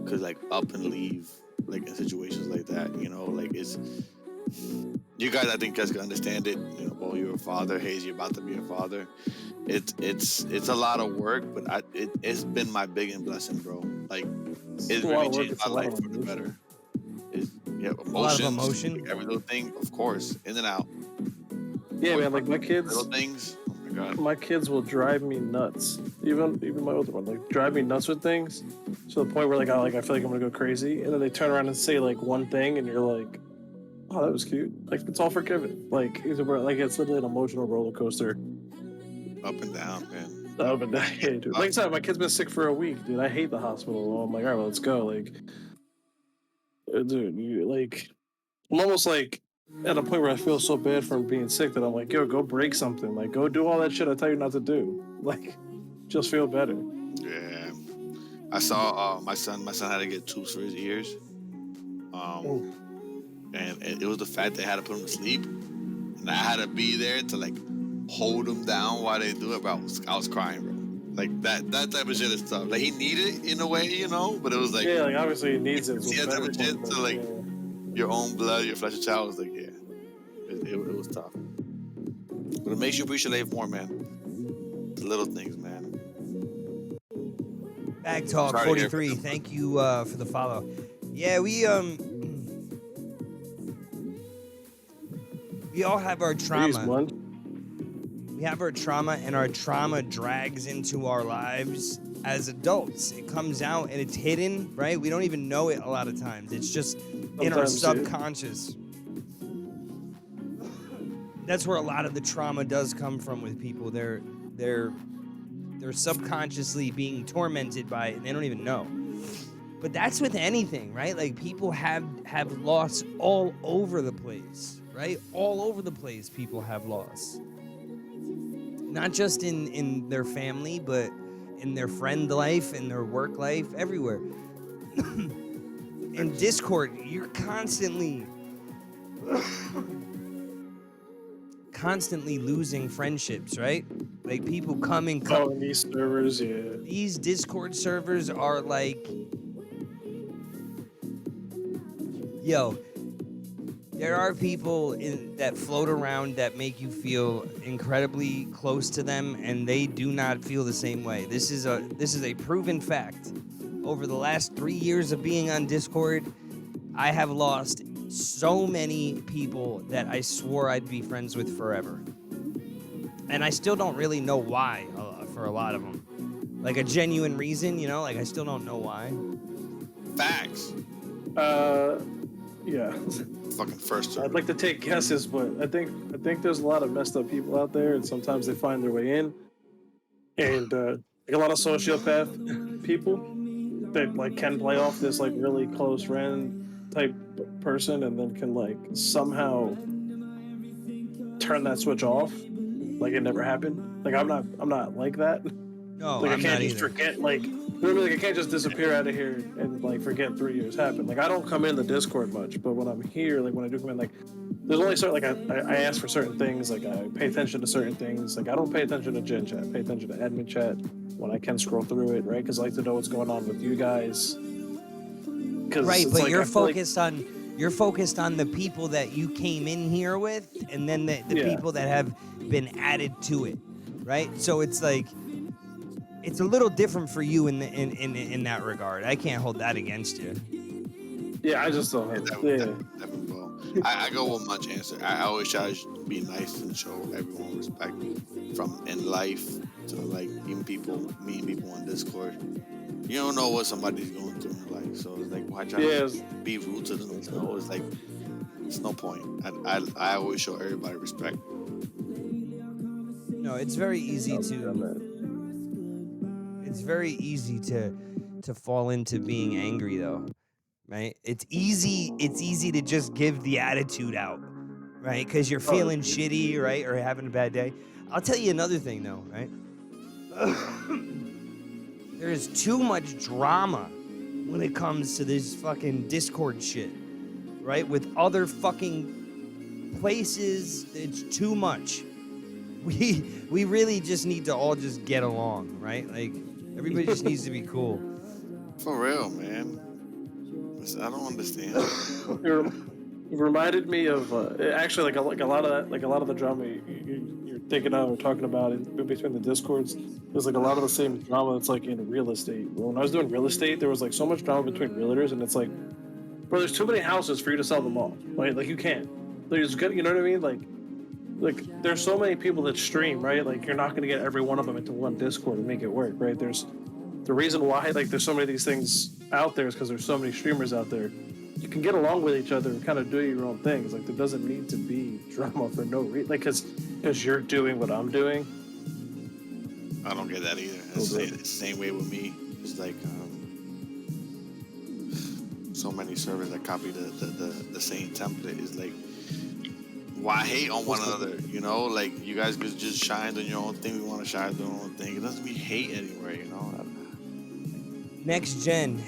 could like up and leave like in situations like that. You know, like it's you guys. I think guys can understand it. You know, well, you're a father. Haze, you're about to be a father. It's a lot of work, but it's been my biggest blessing, bro. Like it really changed my life for the better. Emotions, a lot of emotion. Like every little thing, of course, in and out. Yeah, man. Like my kids, little things. Oh my god. My kids will drive me nuts. Even my older one, like drive me nuts with things, to the point where like I feel like I'm gonna go crazy, and then they turn around and say like one thing, and you're like, oh, that was cute. Like it's all forgiven. Like it's literally an emotional roller coaster. Up and down, man. Up and down, yeah, dude. Like I said, my kid's been sick for a week, dude. I hate the hospital. I'm like, all right, well, let's go. Like, dude, I'm almost like at a point where I feel so bad for him being sick that I'm like, yo, go break something. Like, go do all that shit I tell you not to do. Like, just feel better. Yeah. I saw my son had to get tubes for his ears. And it was the fact they had to put him to sleep. And I had to be there to like hold him down while they do it, bro. I was crying, bro. Like that type of shit is tough. Like he needed it in a way, you know, but it was like, yeah, like obviously he needs it. Yeah, type of shit to like your own blood, your flesh and child was like, yeah, it was tough. But it makes you appreciate life more, man. The little things, man. Bag Talk 43, thank you for the follow. Yeah, we all have our trauma. We have our trauma, and our trauma drags into our lives as adults. It comes out and it's hidden, right? We don't even know it a lot of times. It's just in our subconscious. That's where a lot of the trauma does come from with people. They're subconsciously being tormented by it, and they don't even know. But that's with anything, right? Like people have loss all over the place, right? All over the place, people have loss. Not just in their family, but in their friend life, in their work life, everywhere. In Discord, you're constantly losing friendships, right? Like people come and go. Oh, in these servers, yeah. These Discord servers are like, yo, there are people that float around that make you feel incredibly close to them, and they do not feel the same way. This is a proven fact. Over the last 3 years of being on Discord, I have lost so many people that I swore I'd be friends with forever. And I still don't really know why for a lot of them. Like a genuine reason, you know? Like I still don't know why. Facts. Yeah. Fucking first server. I'd like to take guesses, but I think there's a lot of messed up people out there, and sometimes they find their way in. And like a lot of sociopath people that like can play off this like really close friend type person, and then can like somehow turn that switch off, like it never happened. Like I'm not like that. No, like I'm I can't not just either. forget. Like, you know what I mean? Like I can't just disappear out of here and like forget 3 years happened. Like I don't come in the Discord much, but when I'm here, like when I do come in, like there's only certain like I ask for certain things. Like I pay attention to certain things. Like I don't pay attention to gen chat. I pay attention to admin chat when I can scroll through it, right? Because I like to know what's going on with you guys. Right, but like, you're I feel like, focused on the people that you came in here with, and then the Yeah. people that have been added to it, right? So it's like it's a little different for you in that regard. I can't hold that against you. yeah, I just don't. Definitely will. I go with much answer. I always try to be nice and show everyone respect, from in life to like even people, meeting people on Discord. You don't know what somebody's going through in life, so it's like why try to be rude to them? You know, it's like it's no point. I always show everybody respect. No, it's very easy to. It's very easy to fall into being angry though, right? It's easy to just give the attitude out, right? Because you're feeling shitty, right? Or having a bad day. I'll tell you another thing though, right? There is too much drama when it comes to this fucking Discord shit, right? With other fucking places, it's too much. We really just need to all just get along, right? Like everybody just needs to be cool. For real, man. I don't understand. It reminded me of actually like a lot of the drama you're thinking of or talking about in between the Discords. There's like a lot of the same drama that's like in real estate. When I was doing real estate, there was like so much drama between realtors, and it's like, bro, there's too many houses for you to sell them all, right? Like you can't. There's good, you know what I mean? Like there's so many people that stream, right? Like you're not gonna get every one of them into one Discord and make it work, right? There's the reason why like there's so many of these things out there is because there's so many streamers out there. You can get along with each other and kind of do your own things. Like there doesn't need to be drama for no reason. Like because you're doing what I'm doing. I don't get that either. It's the same way with me. It's like so many servers that copy the same template. Is like, why hate on one another? You know, like you guys could just shine on your own thing. We want to shine on our own thing. It doesn't mean hate anywhere, you know. Next gen,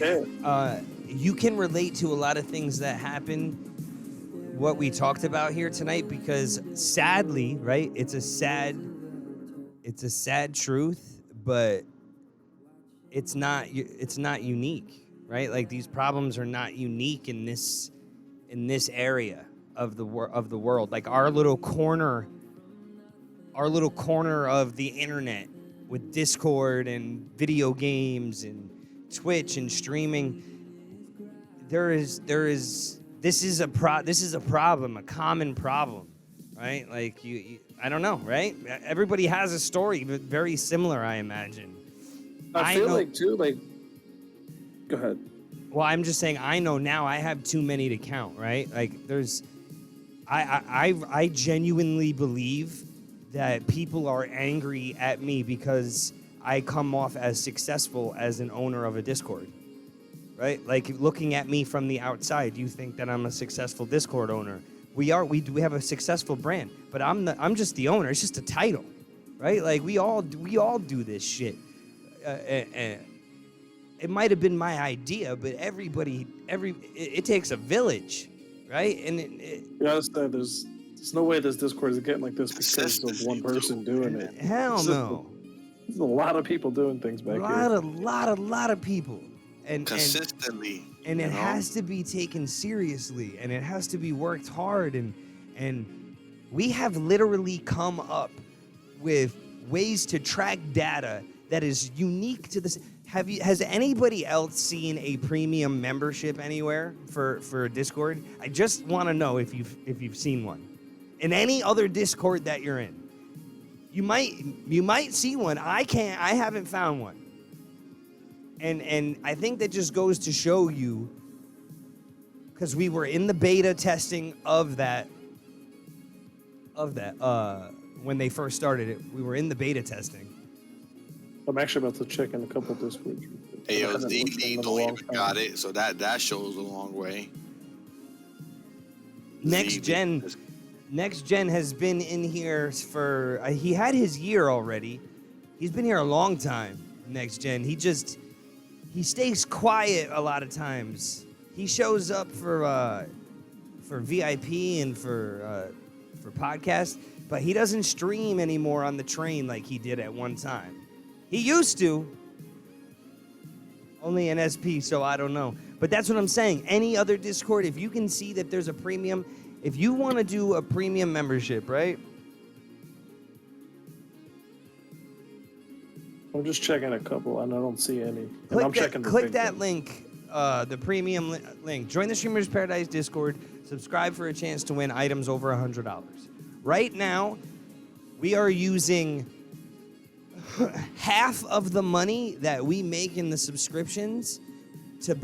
you can relate to a lot of things that happen, what we talked about here tonight, because sadly, right, it's a sad truth, but it's not unique, right? Like these problems are not unique in this area of the world. Like our little corner of the internet with Discord and video games and Twitch and streaming, this is a problem, a common problem, right? Like you I don't know, right? Everybody has a story, but very similar, I imagine. I feel like too, like, go ahead. Well, I'm just saying, I know now I have too many to count, right? Like I genuinely believe that people are angry at me because I come off as successful as an owner of a Discord, right? Like looking at me from the outside, you think that I'm a successful Discord owner. We have a successful brand, but I'm just the owner. It's just a title, right? Like we all do this shit. It might have been my idea, but it takes a village, right? And there's no way this Discord is getting like this because of one person doing it. Hell no. There's a lot of people doing things back here. A lot of people. And consistently. And it has to be taken seriously, and it has to be worked hard, and we have literally come up with ways to track data that is unique to this. Has anybody else seen a premium membership anywhere for Discord? I just want to know if you've seen one. In any other Discord that you're in. You might see one. I haven't found one. And I think that just goes to show you, because we were in the beta testing of that when they first started it. We were in the beta testing. I'm actually about to check in a couple of Discords. Hey, yo, Z don't even got it, so that shows a long way. Next Gen has been in here for he had his year already, He's been here a long time, Next Gen. He stays quiet a lot of times. He shows up for VIP and for podcasts, but he doesn't stream anymore on the train like he did at one time. He used to. Only an SP, so I don't know. But that's what I'm saying. Any other Discord, if you can see that there's a premium, if you want to do a premium membership, right? I'm just checking a couple, and I don't see any. Click that link, the premium link. Join the Streamers Paradise Discord. Subscribe for a chance to win items over $100. Right now, we are using half of the money that we make in the subscriptions to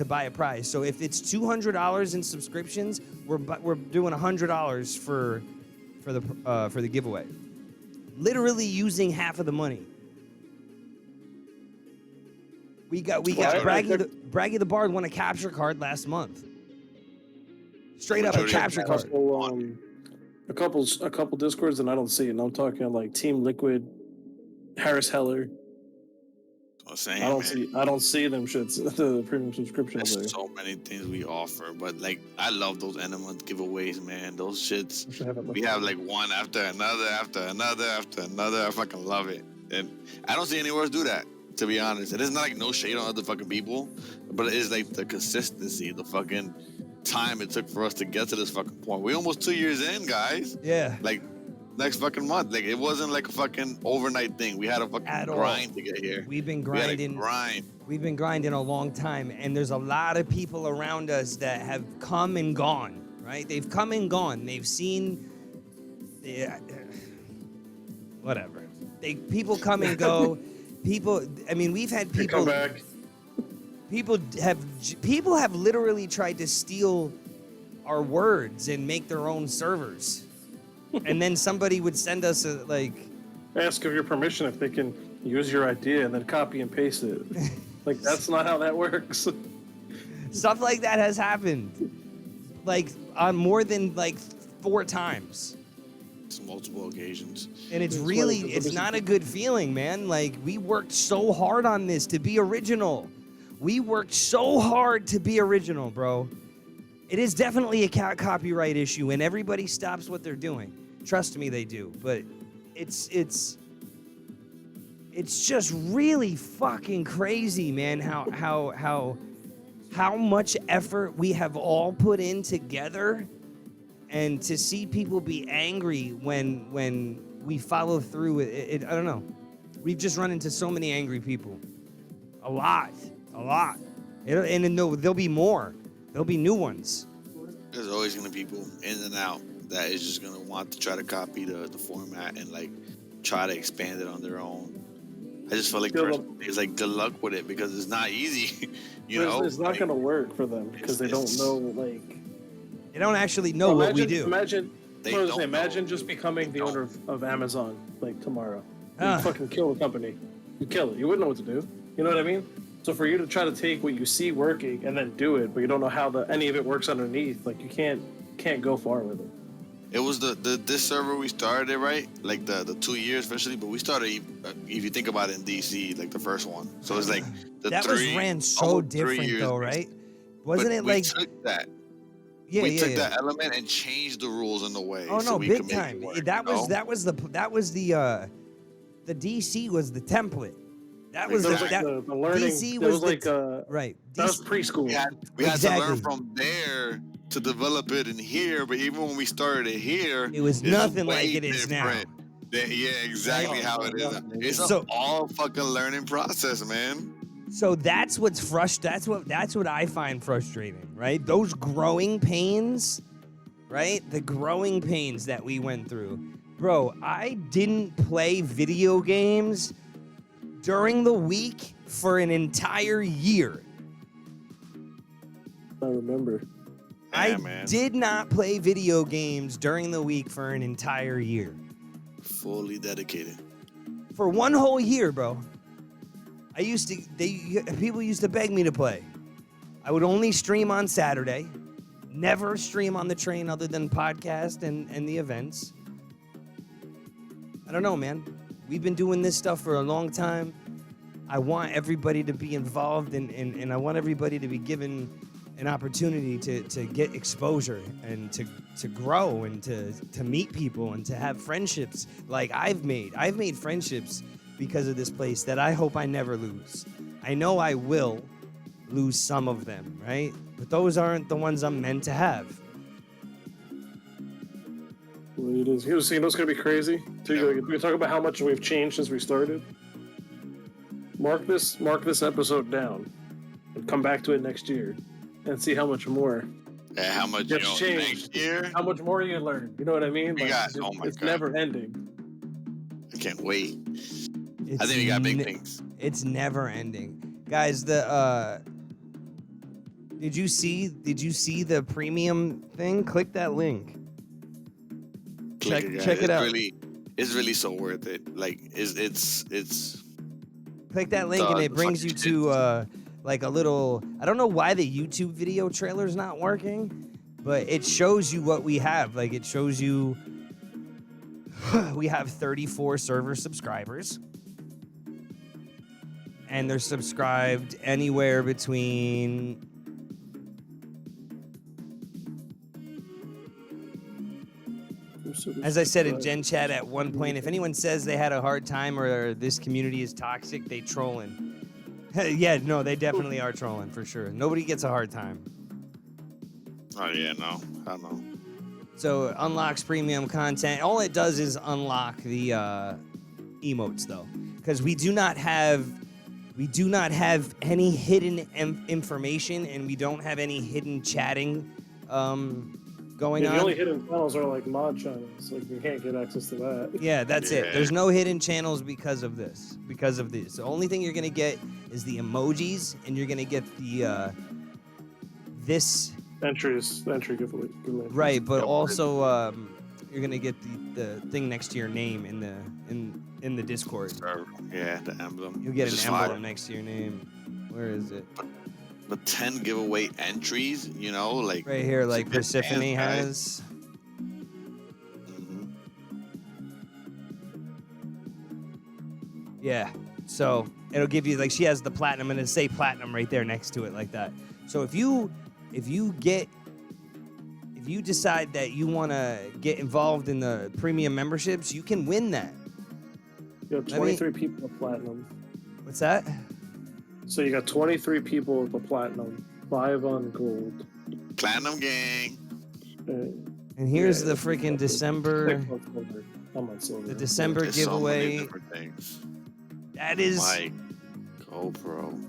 buy a prize. So if it's $200 in subscriptions, we're doing $100 for the giveaway. Literally using half of the money. We got Braggy the Bard won a capture card last month. Straight up a capture card. A couple Discords, and I don't see it. And I'm talking like Team Liquid, Harris Heller. Saying, I don't see them shits. The premium subscriptions. There's so many things we offer, but like I love those end of month giveaways, man. Those shits. We have like one after another, after another, after another. I fucking love it, and I don't see anywhere else do that. To be honest, it is not like no shade on other fucking people, but it is like the consistency, the fucking time it took for us to get to this fucking point. We almost 2 years in, guys. Yeah. Like next fucking month. Like it wasn't like a fucking overnight thing. We had a fucking grind to get here. We've been grinding. We've been grinding a long time, and there's a lot of people around us that have come and gone. Right? They've come and gone. They've seen. Whatever. People come and go. People. I mean, we've had people. Come back. People have literally tried to steal our words and make their own servers. And then somebody would send us ask of your permission if they can use your idea and then copy and paste it. Like that's not how that works. Stuff like that has happened, like on more than like 4 times. It's multiple occasions. And it's not a good feeling, man. Like we worked so hard on this to be original. We worked so hard to be original, bro. It is definitely a copyright issue, and everybody stops what they're doing. Trust me, they do. But it's just really fucking crazy, man. How much effort we have all put in together, and to see people be angry when we follow through with it. I don't know. We've just run into so many angry people. A lot. And there'll be more. There'll be new ones. There's always going to be people in and out that is just going to want to try to copy the format and like try to expand it on their own. I just feel like personally, it's like good luck with it because it's not easy. It's not going to work for them because they don't know like. They don't actually know what we do. Imagine just becoming the owner of Amazon like tomorrow. You fucking kill the company. You kill it. You wouldn't know what to do. You know what I mean? So for you to try to take what you see working and then do it, but you don't know how any of it works underneath, like you can't go far with it. It was this server we started it, right? Like the 2 years especially, but we started, if you think about it, in DC, like the first one. So it's like that ran so different though, right? Wasn't it like we took that? Yeah, we took that element and changed the rules in the way. Oh no, big time. That was the DC was the template. That was the learning. DC was right. That was preschool. We had to learn from there to develop it in here, but even when we started it here, it was nothing like it is now. Yeah, exactly how it is. It's all fucking learning process, man. So that's what's frustrating. That's what I find frustrating, right? Those growing pains, right? The growing pains that we went through. Bro, I didn't play video games during the week for an entire year. I remember. I did not play video games during the week for an entire year. Fully dedicated. For one whole year, bro. People used to beg me to play. I would only stream on Saturday. Never stream on the train other than podcast and the events. I don't know, man. We've been doing this stuff for a long time. I want everybody to be involved, and I want everybody to be given an opportunity to get exposure and to grow and to meet people and to have friendships like I've made friendships because of this place that I hope I never lose. I know I will lose some of them, right? But those aren't the ones I'm meant to have. Well, it is. You know what's gonna be crazy? We talk about how much we've changed since we started. Mark this episode down, and come back to it next year, and see how much more. Yeah, how much gets changed. Next year? How much more you learn? You know what I mean? It's never ending. I can't wait. I think we got big things. It's never ending, guys. Did you see the premium thing? Click that link. Check it out. It's really so worth it. Like it's. Click that link and it brings you to like a little. I don't know why the YouTube video trailer's not working, but it shows you what we have. Like it shows you we have 34 server subscribers. And they're subscribed anywhere between as I said in Gen Chat at one point, if anyone says they had a hard time or this community is toxic, they trolling. Yeah, no, they definitely are trolling for sure. Nobody gets a hard time. Oh yeah, no, I don't know. So it unlocks premium content. All it does is unlock the emotes though, because we do not have any hidden information, and we don't have any hidden chatting going on. The only hidden channels are like mod channels. Like you can't get access to that. Yeah, that's it. There's no hidden channels because of this. Because of this, the only thing you're gonna get is the emojis, and you're gonna get the this entry giveaway. Right, but also you're gonna get the thing next to your name in the Discord. Yeah, the emblem. You'll get an emblem next to your name. Where is it? But 10 giveaway entries, you know, like right here, like Persephone has. Mm-hmm. Yeah, so it'll give you like she has the platinum, and it'll say platinum right there next to it, like that. So if you decide that you want to get involved in the premium memberships, you can win that. You have 23 people with platinum. What's that? So you got 23 people with the platinum, 5 on gold. Platinum gang. And here's the freaking December. I'm on silver. The December There's giveaway. So many different things. That is. Like GoPro.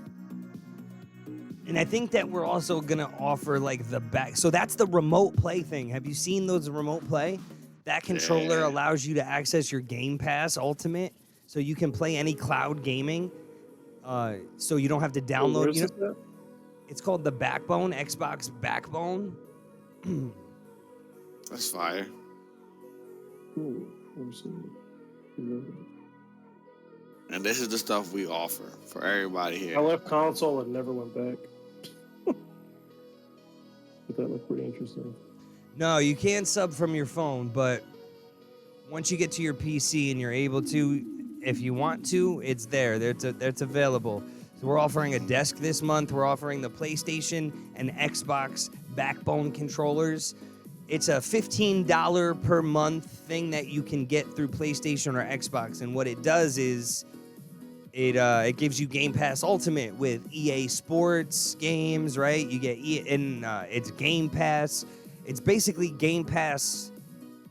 And I think that we're also gonna offer like the back. So that's the remote play thing. Have you seen those remote play? That controller allows you to access your Game Pass Ultimate, so you can play any cloud gaming. So you don't have to download. You know, it's called the Backbone, Xbox Backbone. That's fire. And this is the stuff we offer for everybody here. I left console and never went back. But that looked pretty interesting. No, you can sub from your phone, but once you get to your PC and you're able to, if you want to, it's there. It's available. So we're offering a desk this month. We're offering the PlayStation and Xbox Backbone controllers. It's a $15 per month thing that you can get through PlayStation or Xbox. And what it does is it gives you Game Pass Ultimate with EA Sports games, right? You get it's Game Pass. It's basically Game Pass.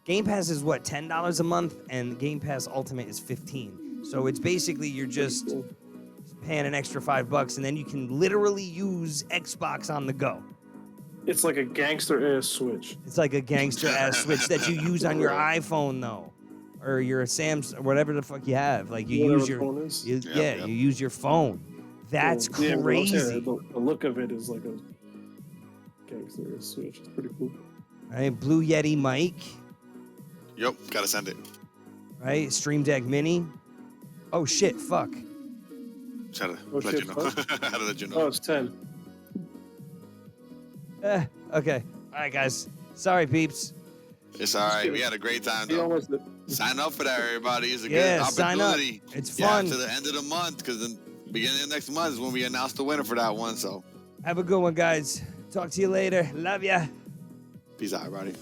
Game Pass is what, $10 a month, and Game Pass Ultimate is $15. So it's basically you're just paying an extra $5, and then you can literally use Xbox on the go. It's like a gangster ass Switch. It's like a gangster ass Switch that you use on your iPhone though, or your Samsung, or whatever the fuck you have. Like you use your you use your phone. That's crazy. The look of it is like a gangster ass Switch. It's pretty cool. Right, Blue Yeti mic. Yep, gotta send it. Right, Stream Deck Mini. Oh shit, fuck. How to let you know. Oh, it's 10. Okay. All right, guys. Sorry, peeps. It's all right. We had a great time, though. Sign up for that, everybody. It's a good opportunity. Sign up. It's fun. To the end of the month, because the beginning of next month is when we announce the winner for that one. So have a good one, guys. Talk to you later. Love ya. Peace out, everybody.